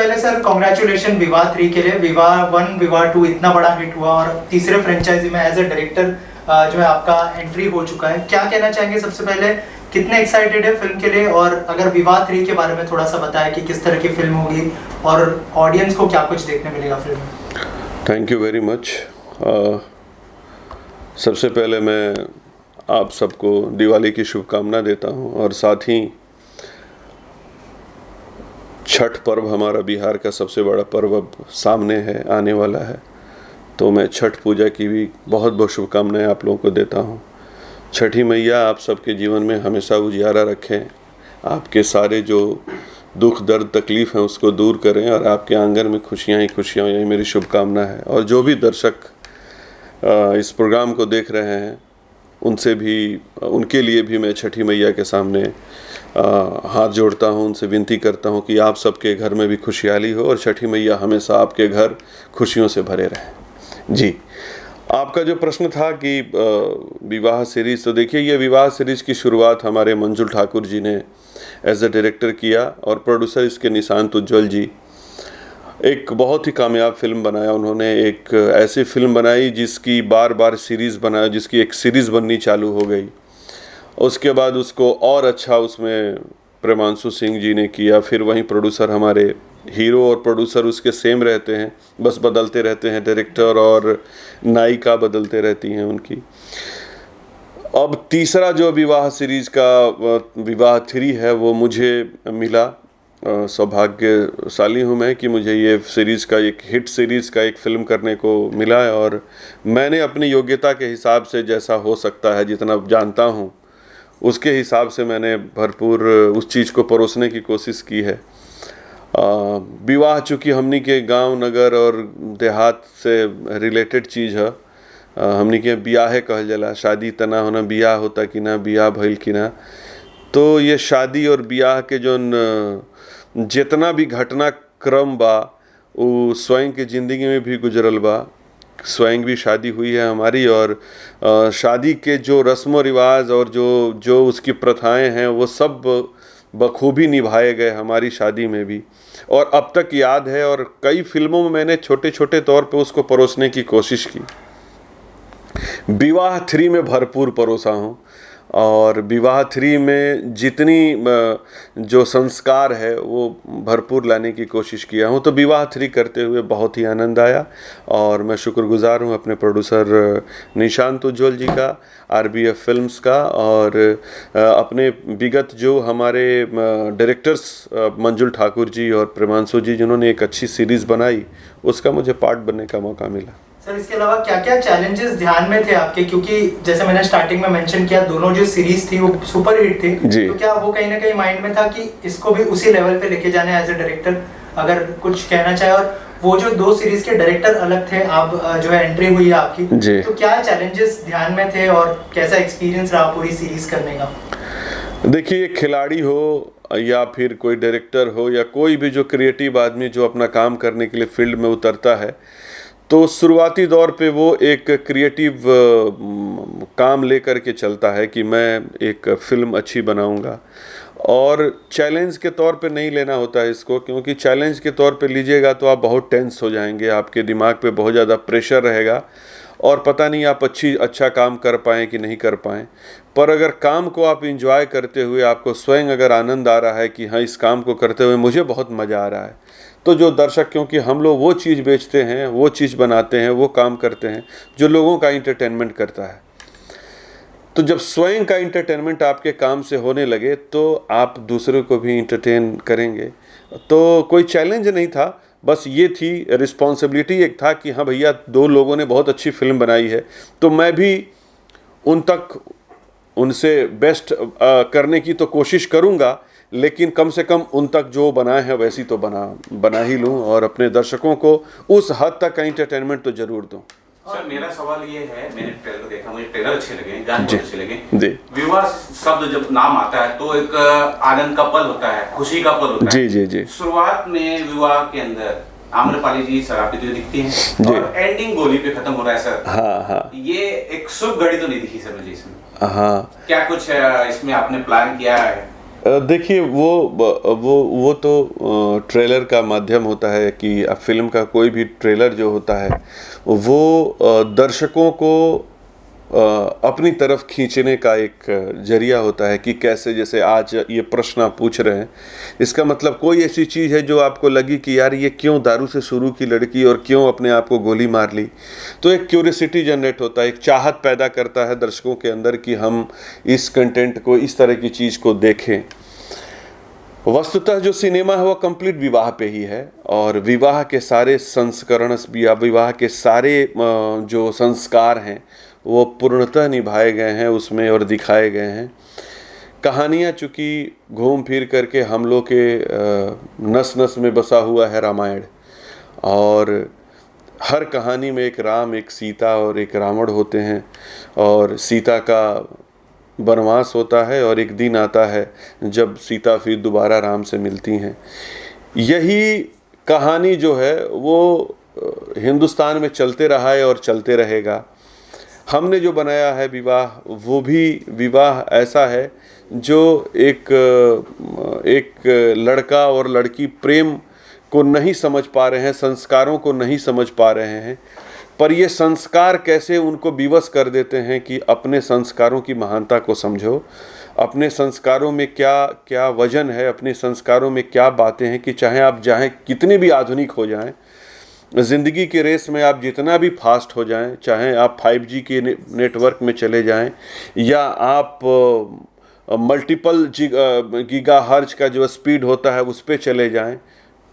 पहले sir congratulation विवाह 3 के लिए। विवाह 1 विवाह 2 इतना बड़ा हिट हुआ और तीसरे फ्रेंचाइजी में एज ए डायरेक्टर जो है आपका एंट्री हो चुका है। क्या कहना चाहेंगे सबसे पहले, कितने एक्साइटेड है फिल्म के लिए, और अगर विवाह 3 के बारे में थोड़ा सा बताएं कि किस तरह की फिल्म होगी और ऑडियंस को क्या कुछ देखने मिलेगा फिल्म में। Thank you very much. सबसे पहले मैं आप सबको दिवाली की शुभकामना देता हूं और साथ ही छठ पर्व हमारा बिहार का सबसे बड़ा पर्व अब सामने है, आने वाला है, तो मैं छठ पूजा की भी बहुत बहुत शुभकामनाएं आप लोगों को देता हूं। छठी मैया आप सबके जीवन में हमेशा उजियारा रखें, आपके सारे जो दुख दर्द तकलीफ़ हैं उसको दूर करें और आपके आंगन में खुशियां ही खुशियां, यही मेरी शुभकामना है। और जो भी दर्शक इस प्रोग्राम को देख रहे हैं उनसे भी, उनके लिए भी मैं छठी मैया के सामने हाथ जोड़ता हूं, उनसे विनती करता हूं कि आप सबके घर में भी खुशहाली हो और छठी मैया हमेशा आपके घर खुशियों से भरे रहें। जी, आपका जो प्रश्न था कि विवाह सीरीज़, तो देखिए ये विवाह सीरीज़ की शुरुआत हमारे मंजुल ठाकुर जी ने एज ए डायरेक्टर किया और प्रोड्यूसर इसके निशांत उज्ज्वल जी। एक बहुत ही कामयाब फिल्म बनाया उन्होंने, एक ऐसी फिल्म बनाई जिसकी बार बार सीरीज़ बनाया, जिसकी एक सीरीज़ बननी चालू हो गई। उसके बाद उसको और अच्छा उसमें प्रेमांशु सिंह जी ने किया। फिर वहीं प्रोड्यूसर, हमारे हीरो और प्रोड्यूसर उसके सेम रहते हैं, बस बदलते रहते हैं, डायरेक्टर और नायिका बदलते रहती हैं उनकी। अब तीसरा जो विवाह सीरीज़ का विवाह 3 है वो मुझे मिला। सौभाग्यशाली हूँ मैं कि मुझे ये सीरीज़ का, एक हिट सीरीज़ का एक फ़िल्म करने को मिला है और मैंने अपनी योग्यता के हिसाब से, जैसा हो सकता है, जितना जानता हूँ उसके हिसाब से मैंने भरपूर उस चीज़ को परोसने की कोशिश की है। विवाह चूँकि हमनी के गांव नगर और देहात से रिलेटेड चीज़ है, हमनी के बियाहे कहल जाला, शादी तना होना, बियाह होता कि ना, बियाह भइल कि ना। तो ये शादी और बियाह के जो जितना भी घटनाक्रम बा वो स्वयं के ज़िंदगी में भी गुजरल बा। स्वयं भी शादी हुई है हमारी और शादी के जो रस्म व रिवाज और जो उसकी प्रथाएं हैं वो सब बखूबी निभाए गए हमारी शादी में भी, और अब तक याद है। और कई फिल्मों में मैंने छोटे छोटे तौर पे उसको परोसने की कोशिश की। विवाह 3 में भरपूर परोसा हूँ और विवाह 3 में जितनी जो संस्कार है वो भरपूर लाने की कोशिश किया हूँ। तो विवाह 3 करते हुए बहुत ही आनंद आया और मैं शुक्रगुजार हूँ अपने प्रोड्यूसर निशांत उज्ज्वल जी का, RBF फिल्म्स का, और अपने विगत जो हमारे डायरेक्टर्स मंजुल ठाकुर जी और प्रेमांशु जी, जिन्होंने एक अच्छी सीरीज़ बनाई, उसका मुझे पार्ट बनने का मौका मिला। सर इसके अलावा क्या क्या चैलेंजेस ध्यान में थे आपके, क्योंकि जैसे मैंने स्टार्टिंग में मेंशन किया दोनों जो सीरीज थी वो सुपर हिट थी, तो क्या वो कहीं ना कहीं माइंड में था कि इसको भी उसी लेवल पे लेके जाना है एज ए डायरेक्टर, अगर कुछ कहना चाहे? और वो जो 2 सीरीज के डायरेक्टर अलग थे, आप जो है एंट्री हुई है आपकी, तो क्या चैलेंजेस ध्यान में थे और कैसा एक्सपीरियंस रहा पूरी सीरीज करने का? देखिए, खिलाड़ी हो या फिर कोई डायरेक्टर हो या कोई भी जो क्रिएटिव आदमी जो अपना काम करने के लिए फील्ड में उतरता है, तो शुरुआती दौर पे वो एक क्रिएटिव काम लेकर के चलता है कि मैं एक फ़िल्म अच्छी बनाऊंगा, और चैलेंज के तौर पे नहीं लेना होता है इसको, क्योंकि चैलेंज के तौर पे लीजिएगा तो आप बहुत टेंस हो जाएंगे, आपके दिमाग पे बहुत ज़्यादा प्रेशर रहेगा और पता नहीं आप अच्छा काम कर पाएँ कि नहीं कर पाएँ। पर अगर काम को आप इंजॉय करते हुए, आपको स्वयं अगर आनंद आ रहा है कि हाँ, इस काम को करते हुए मुझे बहुत मज़ा आ रहा है, तो जो दर्शक, क्योंकि हम लोग वो चीज़ बेचते हैं, वो चीज़ बनाते हैं, वो काम करते हैं जो लोगों का इंटरटेनमेंट करता है, तो जब स्वयं का इंटरटेनमेंट आपके काम से होने लगे तो आप दूसरों को भी इंटरटेन करेंगे। तो कोई चैलेंज नहीं था, बस ये थी रिस्पॉन्सिबिलिटी एक था कि हाँ भैया, 2 लोगों ने बहुत अच्छी फिल्म बनाई है, तो मैं भी उन तक उनसे बेस्ट करने की तो कोशिश करूँगा, लेकिन कम से कम उन तक जो बनाए हैं वैसी तो बना ही लूँ और अपने दर्शकों को उस हद तक का इंटरटेनमेंट तो ज़रूर दूँ। सर मेरा सवाल ये है, मैंने ट्रेलर देखा, मुझे ट्रेलर अच्छे लगे, गाने बहुत अच्छे लगे। विवाह शब्द जब नाम आता है तो एक आनंद का पल होता है, खुशी का पल होता है। जी। शुरुआत में विवाह के अंदर आम्रपाली जी शराब पीते हुए दिखती हैं और एंडिंग गोली पे खत्म हो रहा है सर। हाँ। ये एक शुभ घड़ी तो नहीं दिखी सर मुझे इसमें। हाँ, क्या कुछ इसमें आपने प्लान किया है देखिए वो तो ट्रेलर का माध्यम होता है कि फिल्म का कोई भी ट्रेलर जो होता है वो दर्शकों को अपनी तरफ खींचने का एक जरिया होता है कि कैसे, जैसे आज ये प्रश्न आप पूछ रहे हैं, इसका मतलब कोई ऐसी चीज़ है जो आपको लगी कि यार ये क्यों दारू से शुरू की लड़की और क्यों अपने आप को गोली मार ली, तो एक क्यूरियोसिटी जनरेट होता है, एक चाहत पैदा करता है दर्शकों के अंदर कि हम इस कंटेंट को, इस तरह की चीज़ को देखें। वस्तुतः जो सिनेमा है वो कंप्लीट विवाह पे ही है और विवाह के सारे संस्करण या विवाह के सारे जो संस्कार हैं वो पूर्णतः निभाए गए हैं उसमें और दिखाए गए हैं। कहानियाँ चूँकि घूम फिर करके हम लोग के नस नस में बसा हुआ है रामायण, और हर कहानी में एक राम, एक सीता और एक रावण होते हैं, और सीता का वनवास होता है और एक दिन आता है जब सीता फिर दोबारा राम से मिलती हैं। यही कहानी जो है वो हिंदुस्तान में चलते रहा है और चलते रहेगा। हमने जो बनाया है विवाह, वो भी विवाह ऐसा है जो एक लड़का और लड़की प्रेम को नहीं समझ पा रहे हैं, संस्कारों को नहीं समझ पा रहे हैं, पर ये संस्कार कैसे उनको विवश कर देते हैं कि अपने संस्कारों की महानता को समझो, अपने संस्कारों में क्या क्या वजन है, अपने संस्कारों में क्या बातें हैं कि चाहे आप कितने भी आधुनिक हो जाएं, ज़िंदगी के रेस में आप जितना भी फास्ट हो जाएं, चाहे आप 5G के नेटवर्क में चले जाएं या आप मल्टीपल गीगाहर्ट्ज़ का जो स्पीड होता है उस पे चले जाएं,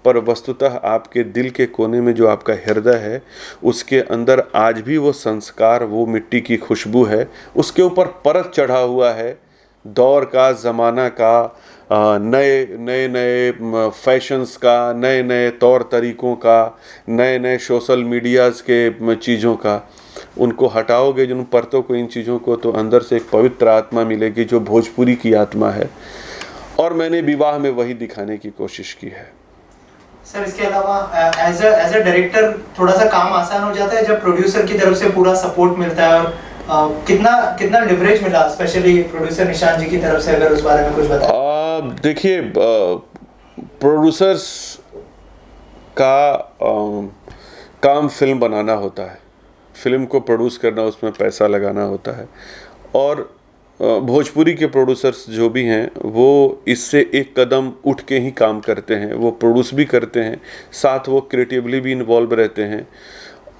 पर वस्तुतः आपके दिल के कोने में जो आपका हृदय है उसके अंदर आज भी वो संस्कार, वो मिट्टी की खुशबू है, उसके ऊपर परत चढ़ा हुआ है दौर का, ज़माना का, नए फैशंस का, नए नए तौर तरीक़ों का, नए नए सोशल मीडियाज़ के चीज़ों का। उनको हटाओगे जिन परतों को, इन चीज़ों को, तो अंदर से एक पवित्र आत्मा मिलेगी जो भोजपुरी की आत्मा है, और मैंने विवाह में वही दिखाने की कोशिश की है। सर इसके अलावा एज अ डायरेक्टर थोड़ा सा काम आसान हो जाता है जब प्रोड्यूसर की तरफ से पूरा सपोर्ट मिलता है, और कितना लिवरेज मिला स्पेशली प्रोड्यूसर निशान जी की तरफ से, अगर उस बारे में कुछ बताएं। देखिए, प्रोड्यूसर्स का काम फिल्म बनाना होता है, फिल्म को प्रोड्यूस करना, उसमें पैसा लगाना होता है, और भोजपुरी के प्रोड्यूसर्स जो भी हैं वो इससे एक कदम उठ के ही काम करते हैं, वो प्रोड्यूस भी करते हैं, साथ वो क्रिएटिवली भी इन्वॉल्व रहते हैं।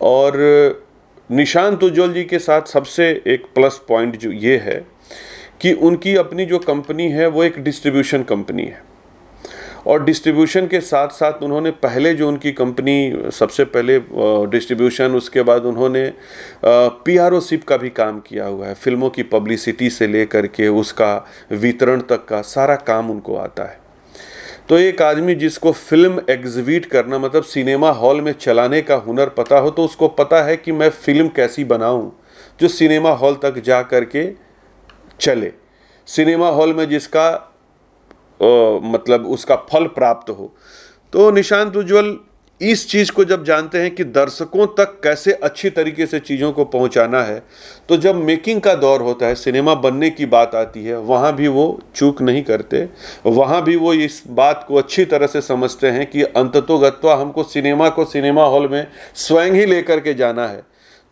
और निशांत उज्ज्वल जी के साथ सबसे एक प्लस पॉइंट जो ये है कि उनकी अपनी जो कंपनी है वो एक डिस्ट्रीब्यूशन कंपनी है, और डिस्ट्रीब्यूशन के साथ साथ उन्होंने पहले जो उनकी कंपनी, सबसे पहले डिस्ट्रीब्यूशन, उसके बाद उन्होंने PROship का भी काम किया हुआ है, फिल्मों की पब्लिसिटी से लेकर के उसका वितरण तक का सारा काम उनको आता है। तो एक आदमी जिसको फिल्म एग्जिबिट करना, मतलब सिनेमा हॉल में चलाने का हुनर पता हो, तो उसको पता है कि मैं फिल्म कैसी बनाऊं जो सिनेमा हॉल तक जा कर के चले, सिनेमा हॉल में जिसका मतलब उसका फल प्राप्त हो। तो निशांत उज्ज्वल इस चीज़ को जब जानते हैं कि दर्शकों तक कैसे अच्छी तरीके से चीज़ों को पहुंचाना है, तो जब मेकिंग का दौर होता है, सिनेमा बनने की बात आती है, वहाँ भी वो चूक नहीं करते, वहाँ भी वो इस बात को अच्छी तरह से समझते हैं कि अंततोगत्वा हमको सिनेमा को सिनेमा हॉल में स्वयं ही लेकर के जाना है,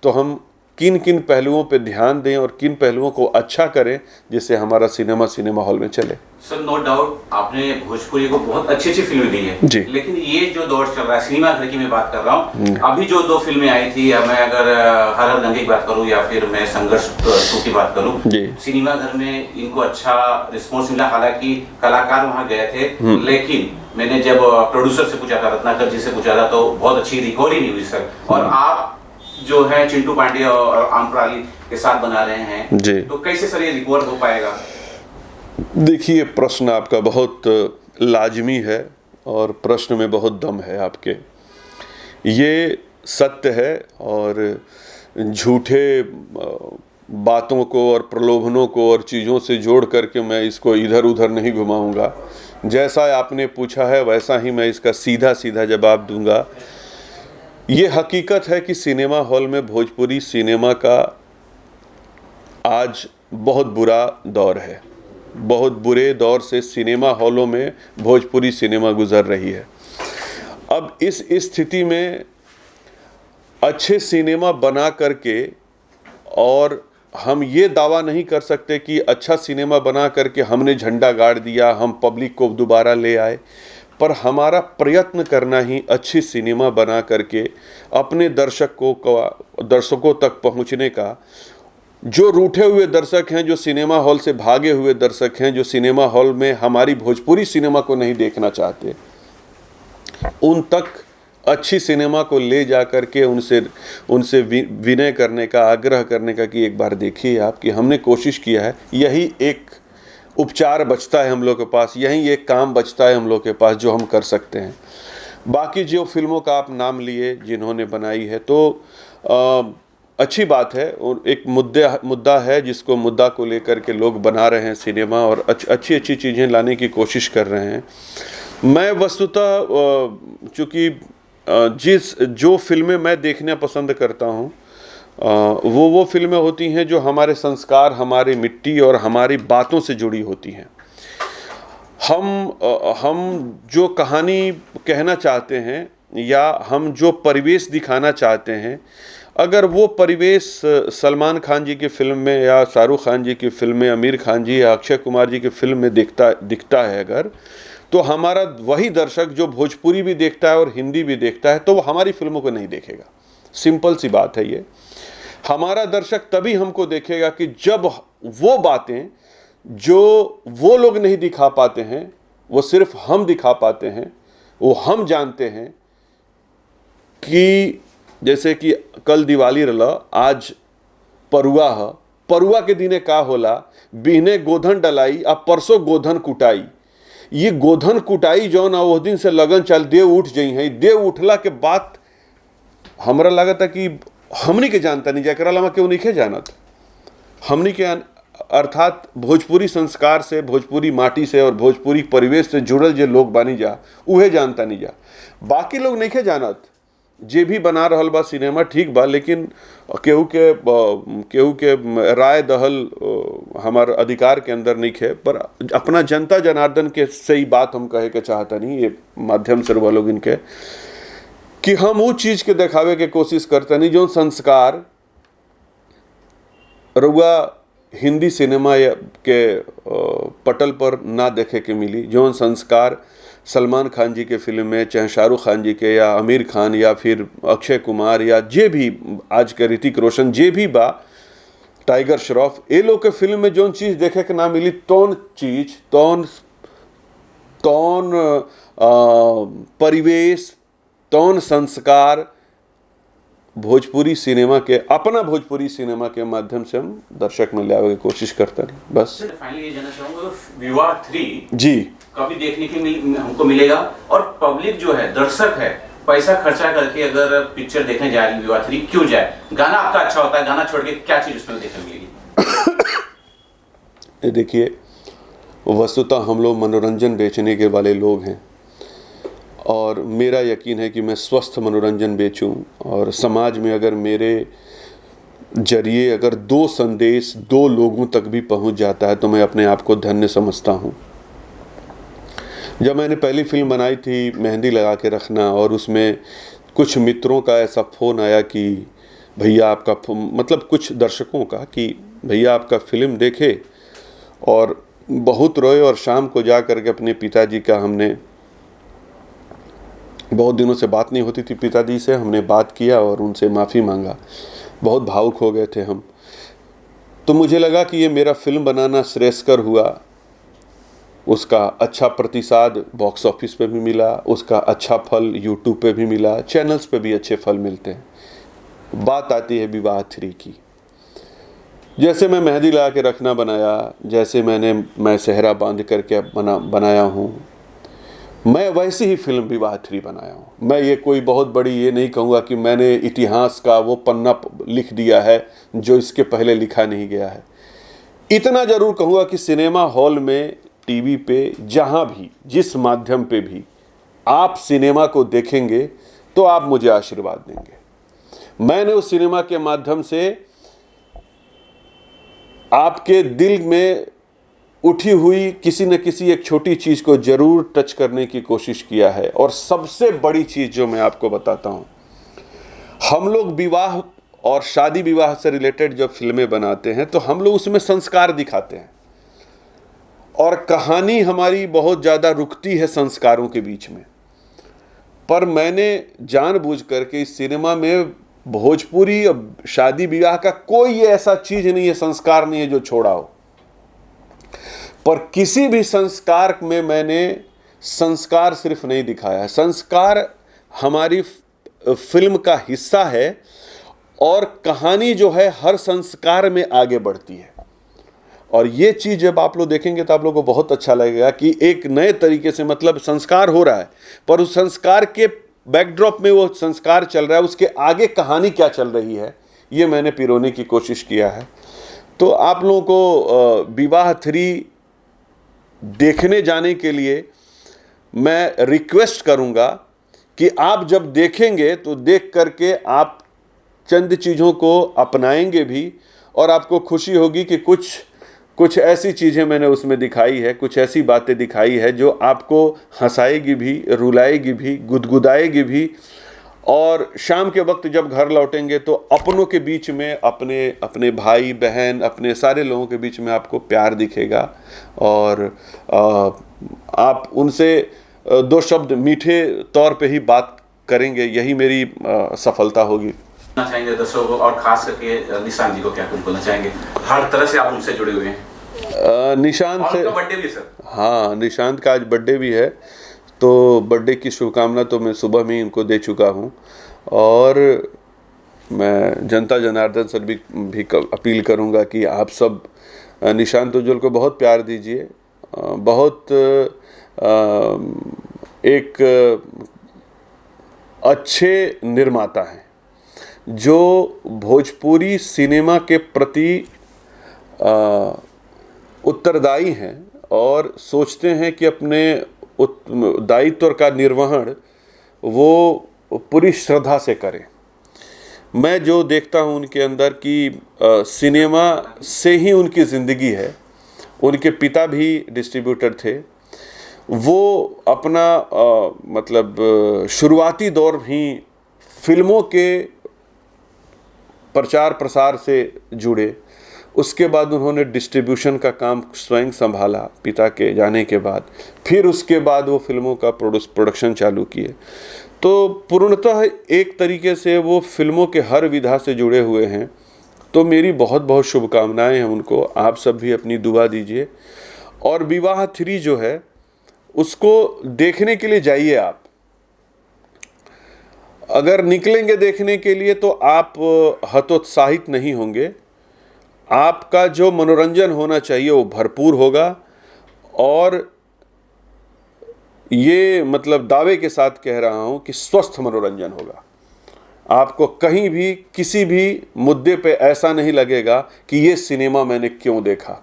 तो हम किन किन पहलुओं पे ध्यान दें और किन पहलुओं को अच्छा करें जिससे हमारा सिनेमा हॉल में चले। सर नो डाउट आपने भोजपुरी को बहुत अच्छी अच्छी फिल्में दी है जी, लेकिन ये जो दौर चल रहा है सिनेमा घर की मैं बात कर रहा हूँ, अभी जो 2 फिल्में आई थी, मैं अगर हर हर गंगे की बात करूँ या फिर मैं संघर्ष 2 की बात करूँ, सिनेमा घर में इनको अच्छा रिस्पॉन्स मिला, हालांकि कलाकार वहाँ गए थे, लेकिन मैंने जब प्रोड्यूसर से पूछा था, रत्नाकर जी से पूछा था, तो बहुत अच्छी रिकवरी नहीं हुई सर। और आप जो है चिंटू पांडे और आम्रपाली के साथ बना रहे हैं जी, तो कैसे सर ये रिकवर हो पाएगा? देखिए, प्रश्न आपका बहुत लाजमी है और प्रश्न में बहुत दम है आपके, ये सत्य है, और झूठे बातों को और प्रलोभनों को और चीज़ों से जोड़ करके मैं इसको इधर उधर नहीं घुमाऊंगा। जैसा आपने पूछा है वैसा ही मैं इसका सीधा सीधा जवाब दूंगा। ये हकीकत है कि सिनेमा हॉल में भोजपुरी सिनेमा का आज बहुत बुरा दौर है, बहुत बुरे दौर से सिनेमा हॉलों में भोजपुरी सिनेमा गुजर रही है। अब इस स्थिति में अच्छे सिनेमा बना करके, और हम ये दावा नहीं कर सकते कि अच्छा सिनेमा बना करके हमने झंडा गाड़ दिया, हम पब्लिक को दोबारा ले आए, पर हमारा प्रयत्न करना ही अच्छी सिनेमा बना करके अपने दर्शकों तक पहुंचने का। जो रूठे हुए दर्शक हैं, जो सिनेमा हॉल से भागे हुए दर्शक हैं, जो सिनेमा हॉल में हमारी भोजपुरी सिनेमा को नहीं देखना चाहते, उन तक अच्छी सिनेमा को ले जा कर के उनसे विनय करने का, आग्रह करने का कि एक बार देखिए आप, कि हमने कोशिश किया है। यही एक उपचार बचता है हम लोग के पास, यही एक काम बचता है हम लोग के पास जो हम कर सकते हैं। बाकी जो फिल्मों का आप नाम लिए जिन्होंने बनाई है, तो अच्छी बात है, और एक मुद्दा है जिसको मुद्दा को लेकर के लोग बना रहे हैं सिनेमा, और अच्छी अच्छी चीज़ें लाने की कोशिश कर रहे हैं। मैं वस्तुतः चूँकि जो फिल्में मैं देखना पसंद करता हूँ वो फिल्में होती हैं जो हमारे संस्कार, हमारी मिट्टी और हमारी बातों से जुड़ी होती हैं। हम जो कहानी कहना चाहते हैं या हम जो परिवेश दिखाना चाहते हैं, अगर वो परिवेश सलमान खान जी की फिल्म में या शाहरुख खान जी की फिल्म में, आमिर खान जी या अक्षय कुमार जी की फिल्म में दिखता है अगर, तो हमारा वही दर्शक जो भोजपुरी भी देखता है और हिंदी भी देखता है, तो वो हमारी फिल्मों को नहीं देखेगा। सिंपल सी बात है ये। हमारा दर्शक तभी हमको देखेगा कि जब वो बातें जो वो लोग नहीं दिखा पाते हैं, वो सिर्फ हम दिखा पाते हैं, वो हम जानते हैं। कि जैसे कि कल दिवाली रला, आज परुआ है, परुआ के दिने का होला, बिहने गोधन डलाई आ परसों गोधन कुटाई। ये गोधन कुटाई जो ना वो दिन से लगन चल देव उठ जाई है। देव उठला के बाद हमरा लागत है कि हमनी के जानता नहीं, जरा लमा क्यों नहीं के जानत हमनी के, अर्थात भोजपुरी संस्कार से, भोजपुरी माटी से और भोजपुरी परिवेश से जुड़ल जो लोग बानी जा, उहे जानता नहीं जा। बाकी लोग नहीं के जानत। जे भी बना रहल बा सिनेमा ठीक बा, लेकिन केहू के राय दहल हमार अधिकार के अंदर नहीं है। पर अपना जनता जनार्दन के सही बात हम कहे के चाहता नहीं, ये माध्यम से रुआ लोग इनके, कि हम वो चीज़ के दिखावे के कोशिश करता नहीं जो संस्कार रुआ हिंदी सिनेमा के पटल पर ना देखे के मिली। जो संस्कार सलमान खान जी के फिल्म में, चाहे शाहरुख खान जी के या आमिर खान या फिर अक्षय कुमार या जे भी आज के ऋतिक रोशन, जे भी बा, टाइगर श्रॉफ, ये लोग के फिल्म में जो चीज़ देखे के ना मिली, तौन चीज़, तौन परिवेश, तौन संस्कार भोजपुरी सिनेमा के, अपना भोजपुरी सिनेमा के माध्यम से हम दर्शक में लाने की कोशिश करते हैं। बस फाइनली ये जानना चाहूँगा, विवाह 3 जी कभी देखने के हमको मिलेगा, और पब्लिक जो है, दर्शक है, पैसा खर्चा करके अगर पिक्चर देखने जा रही विवाह 3, क्यों जाए? गाना आपका अच्छा होता है, गाना छोड़ के क्या चीज़ उसमें देखने मिलेगी? देखिए, वस्तुतः हम लोग मनोरंजन बेचने के वाले लोग हैं, और मेरा यकीन है कि मैं स्वस्थ मनोरंजन बेचूं, और समाज में अगर मेरे जरिए अगर 2 संदेश 2 लोगों तक भी पहुंच जाता है तो मैं अपने आप को धन्य समझता हूं। जब मैंने पहली फिल्म बनाई थी मेहंदी लगा के रखना, और उसमें कुछ मित्रों का ऐसा फ़ोन आया कि भैया आपका, मतलब कुछ दर्शकों का, कि भैया आपका फ़िल्म देखे और बहुत रोए, और शाम को जा कर के अपने पिताजी का, हमने बहुत दिनों से बात नहीं होती थी पिताजी से, हमने बात किया और उनसे माफ़ी मांगा। बहुत भावुक हो गए थे हम। तो मुझे लगा कि ये मेरा फिल्म बनाना श्रेयस्कर हुआ। उसका अच्छा प्रतिसाद बॉक्स ऑफिस पे भी मिला, उसका अच्छा फल यूट्यूब पे भी मिला, चैनल्स पे भी अच्छे फल मिलते हैं। बात आती है विवाह 3 की। जैसे मैं मेहंदी लगा के रखना बनाया, जैसे मैं सेहरा बांध करके बनाया हूँ, मैं वैसी ही फिल्म विवाह 3 बनाया हूँ। मैं ये कोई बहुत बड़ी ये नहीं कहूँगा कि मैंने इतिहास का वो पन्ना लिख दिया है जो इसके पहले लिखा नहीं गया है। इतना ज़रूर कहूँगा कि सिनेमा हॉल में, टीवी पे, जहाँ भी, जिस माध्यम पे भी आप सिनेमा को देखेंगे तो आप मुझे आशीर्वाद देंगे। मैंने उस सिनेमा के माध्यम से आपके दिल में उठी हुई किसी न किसी एक छोटी चीज़ को ज़रूर टच करने की कोशिश किया है। और सबसे बड़ी चीज़ जो मैं आपको बताता हूँ, हम लोग विवाह और शादी विवाह से रिलेटेड जब फिल्में बनाते हैं तो हम लोग उसमें संस्कार दिखाते हैं, और कहानी हमारी बहुत ज़्यादा रुकती है संस्कारों के बीच में। पर मैंने जानबूझ करके इस सिनेमा में भोजपुरी और शादी विवाह का कोई ऐसा चीज़ नहीं है, संस्कार नहीं है जो छोड़ा हो। पर किसी भी संस्कार में मैंने संस्कार सिर्फ नहीं दिखाया है, संस्कार हमारी फिल्म का हिस्सा है, और कहानी जो है हर संस्कार में आगे बढ़ती है। और ये चीज़ जब आप लोग देखेंगे तो आप लोगों को बहुत अच्छा लगेगा कि एक नए तरीके से, मतलब संस्कार हो रहा है पर उस संस्कार के बैकड्रॉप में वो संस्कार चल रहा है, उसके आगे कहानी क्या चल रही है, ये मैंने पिरोने की कोशिश किया है। तो आप लोगों को विवाह 3 देखने जाने के लिए मैं रिक्वेस्ट करूंगा कि आप जब देखेंगे तो देख करके आप चंद चीज़ों को अपनाएंगे भी, और आपको खुशी होगी कि कुछ ऐसी चीज़ें मैंने उसमें दिखाई है, कुछ ऐसी बातें दिखाई है जो आपको हंसाएगी भी, रुलाएगी भी, गुदगुदाएगी भी। और शाम के वक्त जब घर लौटेंगे तो अपनों के बीच में, अपने भाई बहन, अपने सारे लोगों के बीच में आपको प्यार दिखेगा, और आप उनसे 2 शब्द मीठे तौर पे ही बात करेंगे। यही मेरी सफलता होगी। चाहेंगे दर्शकों को, और खास करके निशांत जी को क्या कुछ बोलना चाहेंगे? हर तरह से आप उनसे जुड़े हुए हैं। निशांत से, बर्थडे भी सर। हाँ, निशांत का आज बर्थडे भी है, तो बर्थडे की शुभकामना तो मैं सुबह में ही इनको दे चुका हूँ। और मैं जनता जनार्दन सर भी अपील करूँगा कि आप सब निशांत उज्ज्वल को बहुत प्यार दीजिए। बहुत एक अच्छे निर्माता हैं जो भोजपुरी सिनेमा के प्रति उत्तरदायी हैं और सोचते हैं कि अपने दायित्व का निर्वहन वो पूरी श्रद्धा से करें। मैं जो देखता हूं उनके अंदर कि सिनेमा से ही उनकी ज़िंदगी है। उनके पिता भी डिस्ट्रीब्यूटर थे। वो अपना मतलब शुरुआती दौर ही फिल्मों के प्रचार प्रसार से जुड़े। उसके बाद उन्होंने डिस्ट्रीब्यूशन का काम स्वयं संभाला पिता के जाने के बाद। फिर उसके बाद वो फिल्मों का प्रोडक्शन चालू किए। तो पूर्णतः एक तरीके से वो फिल्मों के हर विधा से जुड़े हुए हैं। तो मेरी बहुत बहुत शुभकामनाएं हैं उनको। आप सब भी अपनी दुआ दीजिए। और विवाह 3 जो है उसको देखने के लिए जाइए। आप अगर निकलेंगे देखने के लिए तो आप हतोत्साहित नहीं होंगे। आपका जो मनोरंजन होना चाहिए वो भरपूर होगा। और ये मतलब दावे के साथ कह रहा हूँ कि स्वस्थ मनोरंजन होगा। आपको कहीं भी किसी भी मुद्दे पे ऐसा नहीं लगेगा कि ये सिनेमा मैंने क्यों देखा।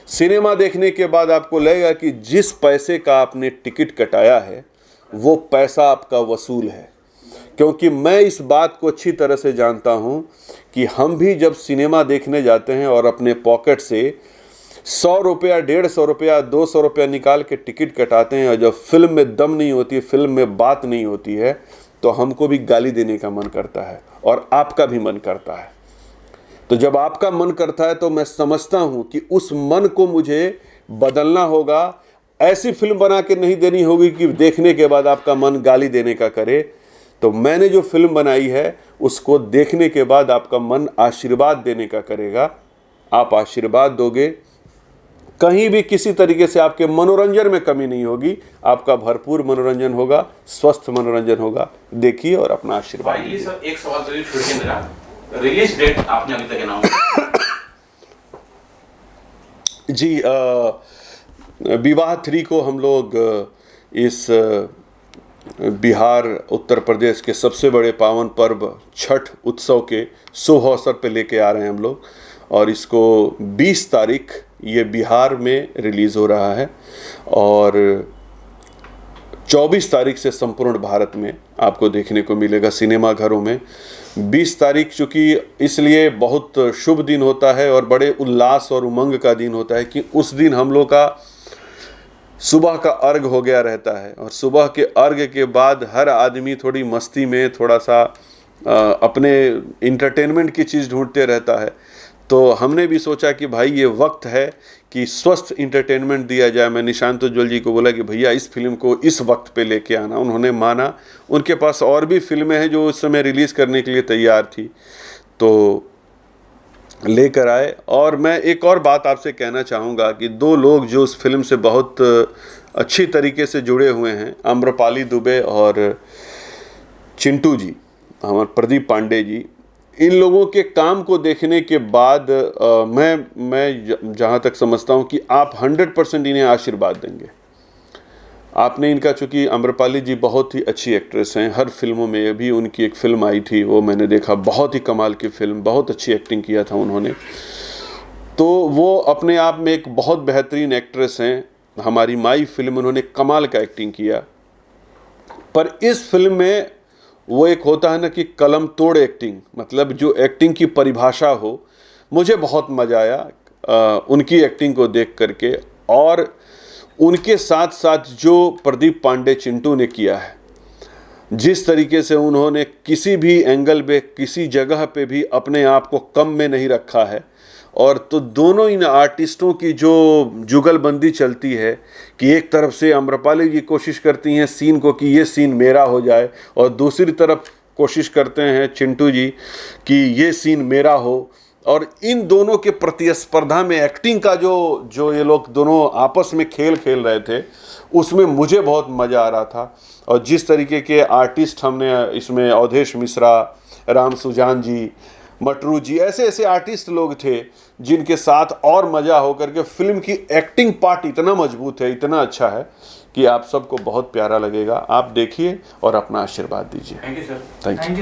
सिनेमा देखने के बाद आपको लगेगा कि जिस पैसे का आपने टिकट कटाया है वो पैसा आपका वसूल है। क्योंकि मैं इस बात को अच्छी तरह से जानता हूँ कि हम भी जब सिनेमा देखने जाते हैं और अपने पॉकेट से 100 रुपया, 150 रुपया, 200 रुपया निकाल के टिकट कटाते हैं और जब फिल्म में दम नहीं होती, फिल्म में बात नहीं होती है, तो हमको भी गाली देने का मन करता है और आपका भी मन करता है। तो जब आपका मन करता है तो मैं समझता हूँ कि उस मन को मुझे बदलना होगा। ऐसी फिल्म बना के नहीं देनी होगी कि देखने के बाद आपका मन गाली देने का करे। तो मैंने जो फिल्म बनाई है उसको देखने के बाद आपका मन आशीर्वाद देने का करेगा। आप आशीर्वाद दोगे, कहीं भी किसी तरीके से आपके मनोरंजन में कमी नहीं होगी। आपका भरपूर मनोरंजन होगा, स्वस्थ मनोरंजन होगा। देखिए और अपना आशीर्वाद दीजिए। सर एक सवाल तो ये छूट के मेरा, रिलीज डेट आपने अभी तक अनाउंस जी, विवाह 3 को हम लोग इस बिहार उत्तर प्रदेश के सबसे बड़े पावन पर्व छठ उत्सव के शुभ अवसर पे लेके आ रहे हैं हम लोग। और इसको 20 तारीख ये बिहार में रिलीज़ हो रहा है और 24 तारीख से संपूर्ण भारत में आपको देखने को मिलेगा सिनेमा घरों में। 20 तारीख चूँकि इसलिए बहुत शुभ दिन होता है और बड़े उल्लास और उमंग का दिन होता है कि उस दिन हम लोग का सुबह का अर्घ हो गया रहता है, और सुबह के अर्घ के बाद हर आदमी थोड़ी मस्ती में थोड़ा सा अपने इंटरटेनमेंट की चीज़ ढूंढते रहता है। तो हमने भी सोचा कि भाई ये वक्त है कि स्वस्थ इंटरटेनमेंट दिया जाए। मैं निशांत उज्ज्वल जी को बोला कि भैया इस फिल्म को इस वक्त पे लेके आना। उन्होंने माना। उनके पास और भी फिल्में हैं जो उस समय रिलीज़ करने के लिए तैयार थी, तो लेकर आए। और मैं एक और बात आपसे कहना चाहूँगा कि 2 लोग जो उस फिल्म से बहुत अच्छी तरीके से जुड़े हुए हैं, आम्रपाली दुबे और चिंटू जी, हमारे प्रदीप पांडे जी, इन लोगों के काम को देखने के बाद मैं जहाँ तक समझता हूँ कि आप 100% इन्हें आशीर्वाद देंगे। आपने इनका, चूँकि आम्रपाली जी बहुत ही अच्छी एक्ट्रेस हैं, हर फिल्मों में, अभी उनकी एक फ़िल्म आई थी वो मैंने देखा, बहुत ही कमाल की फ़िल्म, बहुत अच्छी एक्टिंग किया था उन्होंने। तो वो अपने आप में एक बहुत बेहतरीन एक्ट्रेस हैं। हमारी माई फिल्म उन्होंने कमाल का एक्टिंग किया। पर इस फिल्म में वो एक होता है ना कि कलम तोड़ एक्टिंग, मतलब जो एक्टिंग की परिभाषा हो, मुझे बहुत मज़ा आया उनकी एक्टिंग को देख करके। और उनके साथ साथ जो प्रदीप पांडे चिंटू ने किया है, जिस तरीके से उन्होंने किसी भी एंगल पे, किसी जगह पे भी अपने आप को कम में नहीं रखा है। और तो दोनों इन आर्टिस्टों की जो जुगलबंदी चलती है कि एक तरफ से आम्रपाली जी कोशिश करती हैं सीन को कि ये सीन मेरा हो जाए, और दूसरी तरफ कोशिश करते हैं चिंटू जी कि ये सीन मेरा हो। और इन दोनों के प्रतिस्पर्धा में एक्टिंग का जो ये लोग दोनों आपस में खेल रहे थे, उसमें मुझे बहुत मज़ा आ रहा था। और जिस तरीके के आर्टिस्ट हमने इसमें, अवधेश मिश्रा, राम सुजान जी, मटरू जी, ऐसे ऐसे आर्टिस्ट लोग थे जिनके साथ और मज़ा हो करके फिल्म की एक्टिंग पार्ट इतना मजबूत है, इतना अच्छा है कि आप सबको बहुत प्यारा लगेगा। आप देखिए और अपना आशीर्वाद दीजिए। Thank you sir. Thank you.